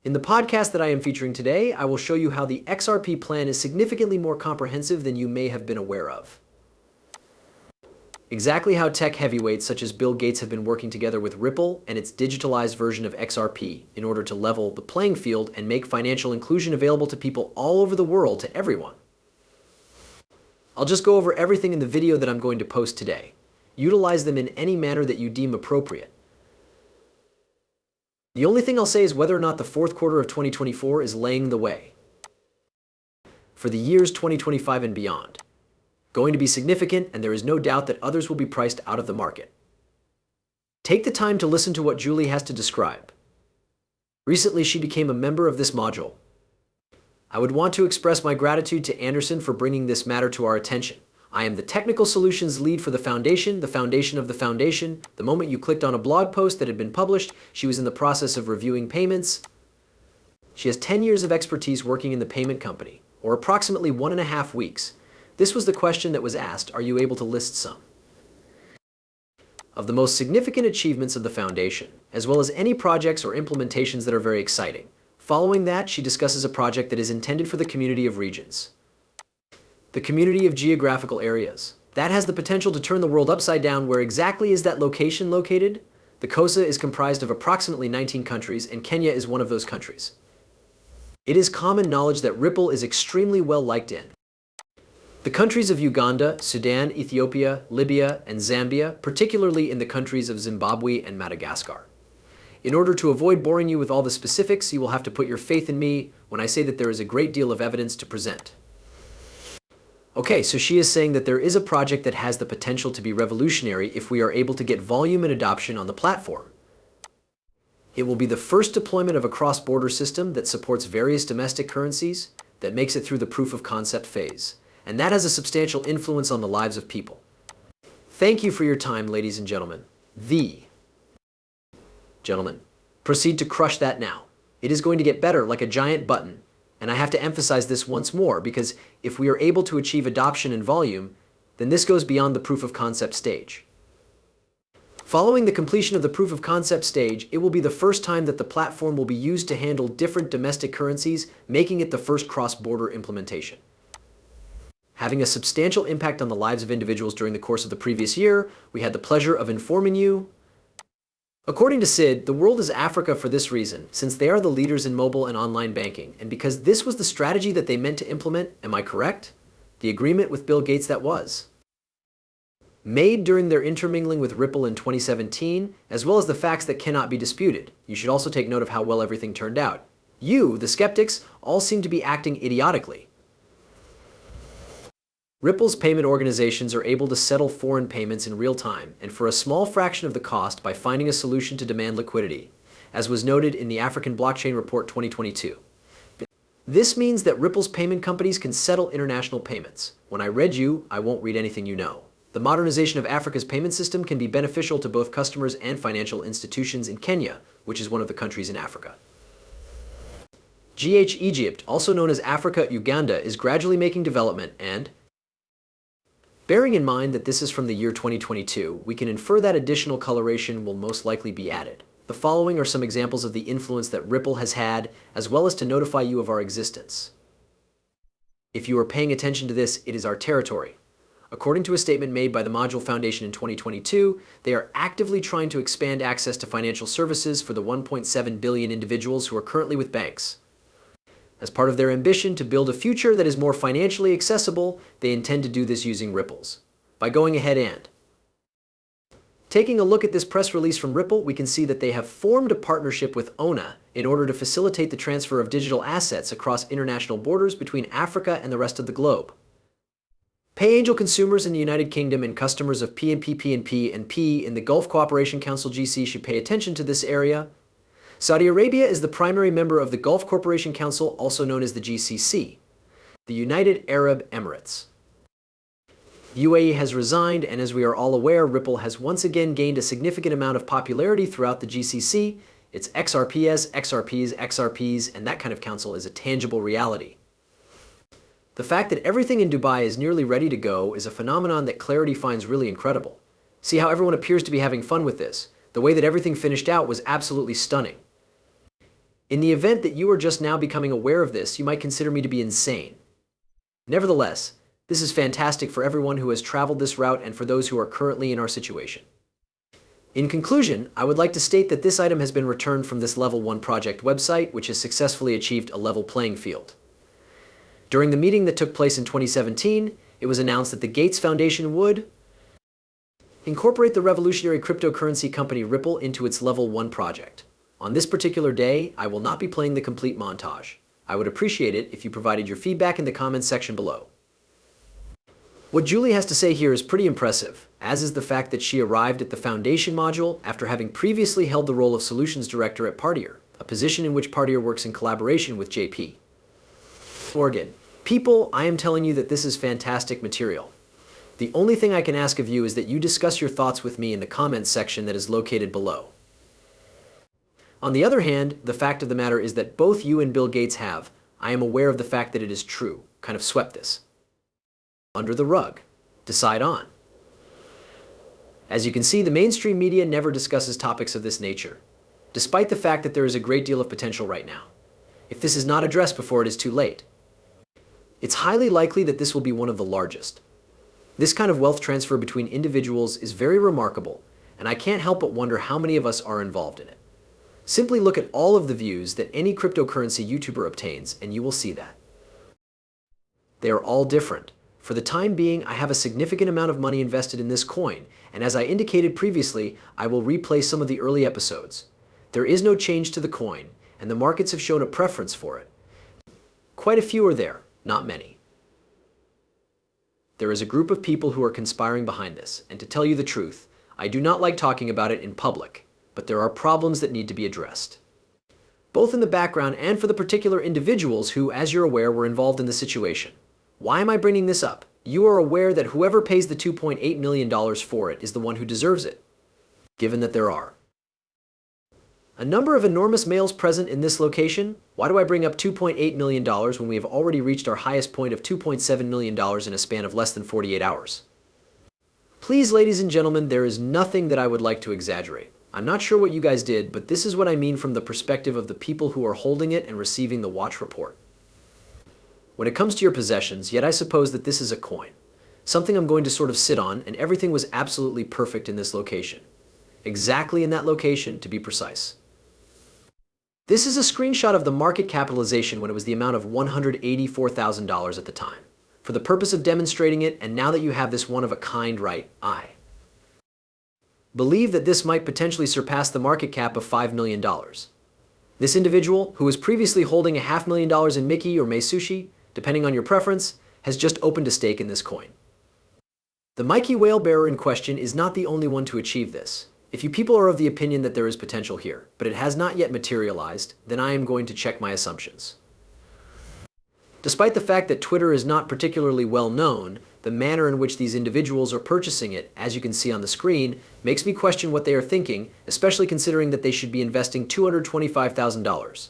In the podcast that I am featuring today, I will show you how the XRP plan is significantly more comprehensive than you may have been aware of. Exactly how tech heavyweights such as Bill Gates have been working together with Ripple and its digitalized version of XRP in order to level the playing field and make financial inclusion available to people all over the world, to everyone. I'll just go over everything in the video that I'm going to post today. Utilize them in any manner that you deem appropriate. The only thing I'll say is whether or not the fourth quarter of 2024 is laying the way for the years 2025 and beyond. Going to be significant, and there is no doubt that others will be priced out of the market. Take the time to listen to what Julie has to describe. Recently, she became a member of this module. I would want to express my gratitude to Anderson for bringing this matter to our attention. I am the technical solutions lead for the foundation of the foundation. The moment you clicked on a blog post that had been published, she was in the process of reviewing payments. She has 10 years of expertise working in the payment company, or approximately 1.5 weeks. This was the question that was asked, are you able to list some of the most significant achievements of the foundation, as well as any projects or implementations that are very exciting? Following that, she discusses a project that is intended for the community of regions. The community of geographical areas. That has the potential to turn the world upside down. Where exactly is that location located? The COSA is comprised of approximately 19 countries, and Kenya is one of those countries. It is common knowledge that Ripple is extremely well liked in the countries of Uganda, Sudan, Ethiopia, Libya, and Zambia, particularly in the countries of Zimbabwe and Madagascar. In order to avoid boring you with all the specifics, you will have to put your faith in me when I say that there is a great deal of evidence to present. Okay, so she is saying that there is a project that has the potential to be revolutionary if we are able to get volume and adoption on the platform. It will be the first deployment of a cross-border system that supports various domestic currencies, that makes it through the proof of concept phase. And that has a substantial influence on the lives of people. Thank you for your time, ladies and gentlemen. Gentlemen, proceed to crush that now. It is going to get better like a giant button. And I have to emphasize this once more, because if we are able to achieve adoption and volume, then this goes beyond the proof of concept stage. Following the completion of the proof of concept stage, it will be the first time that the platform will be used to handle different domestic currencies, making it the first cross-border implementation. Having a substantial impact on the lives of individuals during the course of the previous year, we had the pleasure of informing you. According to Sid, the world is Africa for this reason, since they are the leaders in mobile and online banking, and because this was the strategy that they meant to implement. Am I correct? The agreement with Bill Gates that was made during their intermingling with Ripple in 2017, as well as the facts that cannot be disputed. You should also take note of how well everything turned out. You, the skeptics, all seem to be acting idiotically. Ripple's payment organizations are able to settle foreign payments in real time and for a small fraction of the cost by finding a solution to demand liquidity, as was noted in the African Blockchain Report 2022. This means that Ripple's payment companies can settle international payments. When I read you, I won't read anything you know. The modernization of Africa's payment system can be beneficial to both customers and financial institutions in Kenya, which is one of the countries in Africa. Egypt, also known as Africa Uganda, is gradually making development and, bearing in mind that this is from the year 2022, we can infer that additional coloration will most likely be added. The following are some examples of the influence that Ripple has had, as well as to notify you of our existence. If you are paying attention to this, it is our territory. According to a statement made by the Module Foundation in 2022, they are actively trying to expand access to financial services for the 1.7 billion individuals who are currently with banks. As part of their ambition to build a future that is more financially accessible, they intend to do this using Ripples. By going ahead and taking a look at this press release from Ripple, we can see that they have formed a partnership with ONA in order to facilitate the transfer of digital assets across international borders between Africa and the rest of the globe. PayAngel consumers in the United Kingdom and customers of PNP and P in the Gulf Cooperation Council GC should pay attention to this area. Saudi Arabia is the primary member of the Gulf Cooperation Council, also known as the GCC, the United Arab Emirates. UAE has resigned, and as we are all aware, Ripple has once again gained a significant amount of popularity throughout the GCC. It's XRPs, and that kind of council is a tangible reality. The fact that everything in Dubai is nearly ready to go is a phenomenon that Clarity finds really incredible. See how everyone appears to be having fun with this. The way that everything finished out was absolutely stunning. In the event that you are just now becoming aware of this, you might consider me to be insane. Nevertheless, this is fantastic for everyone who has traveled this route and for those who are currently in our situation. In conclusion, I would like to state that this item has been returned from this Level 1 project website, which has successfully achieved a level playing field. During the meeting that took place in 2017, it was announced that the Gates Foundation would incorporate the revolutionary cryptocurrency company Ripple into its Level 1 project. On this particular day, I will not be playing the complete montage. I would appreciate it if you provided your feedback in the comments section below. What Julie has to say here is pretty impressive, as is the fact that she arrived at the Foundation module after having previously held the role of Solutions Director at Partier, a position in which Partier works in collaboration with JP Morgan. People, I am telling you that this is fantastic material. The only thing I can ask of you is that you discuss your thoughts with me in the comments section that is located below. On the other hand, the fact of the matter is that both you and Bill Gates have, I am aware of the fact that it is true, kind of swept this under the rug. Decide on. As you can see, the mainstream media never discusses topics of this nature, despite the fact that there is a great deal of potential right now. If this is not addressed before it is too late, it's highly likely that this will be one of the largest. This kind of wealth transfer between individuals is very remarkable, and I can't help but wonder how many of us are involved in it. Simply look at all of the views that any cryptocurrency YouTuber obtains, and you will see that they are all different. For the time being, I have a significant amount of money invested in this coin, and as I indicated previously, I will replay some of the early episodes. There is no change to the coin, and the markets have shown a preference for it. Quite a few are there, not many. There is a group of people who are conspiring behind this, and to tell you the truth, I do not like talking about it in public, but there are problems that need to be addressed, both in the background and for the particular individuals who, as you're aware, were involved in the situation. Why am I bringing this up? You are aware that whoever pays the $2.8 million for it is the one who deserves it, given that there are a number of enormous males present in this location. Why do I bring up $2.8 million when we have already reached our highest point of $2.7 million in a span of less than 48 hours? Please, ladies and gentlemen, there is nothing that I would like to exaggerate. I'm not sure what you guys did, but this is what I mean from the perspective of the people who are holding it and receiving the watch report. When it comes to your possessions, yet I suppose that this is a coin, something I'm going to sort of sit on, and everything was absolutely perfect in this location. Exactly in that location, to be precise. This is a screenshot of the market capitalization when it was the amount of $184,000 at the time, for the purpose of demonstrating it, and now that you have this one-of-a-kind right, I believe that this might potentially surpass the market cap of $5 million. This individual, who was previously holding $500,000 in Mickey or Mei Sushi, depending on your preference, has just opened a stake in this coin. The Mikey whale bearer in question is not the only one to achieve this. If you people are of the opinion that there is potential here, but it has not yet materialized, then I am going to check my assumptions. Despite the fact that Twitter is not particularly well known, the manner in which these individuals are purchasing it, as you can see on the screen, makes me question what they are thinking, especially considering that they should be investing $225,000.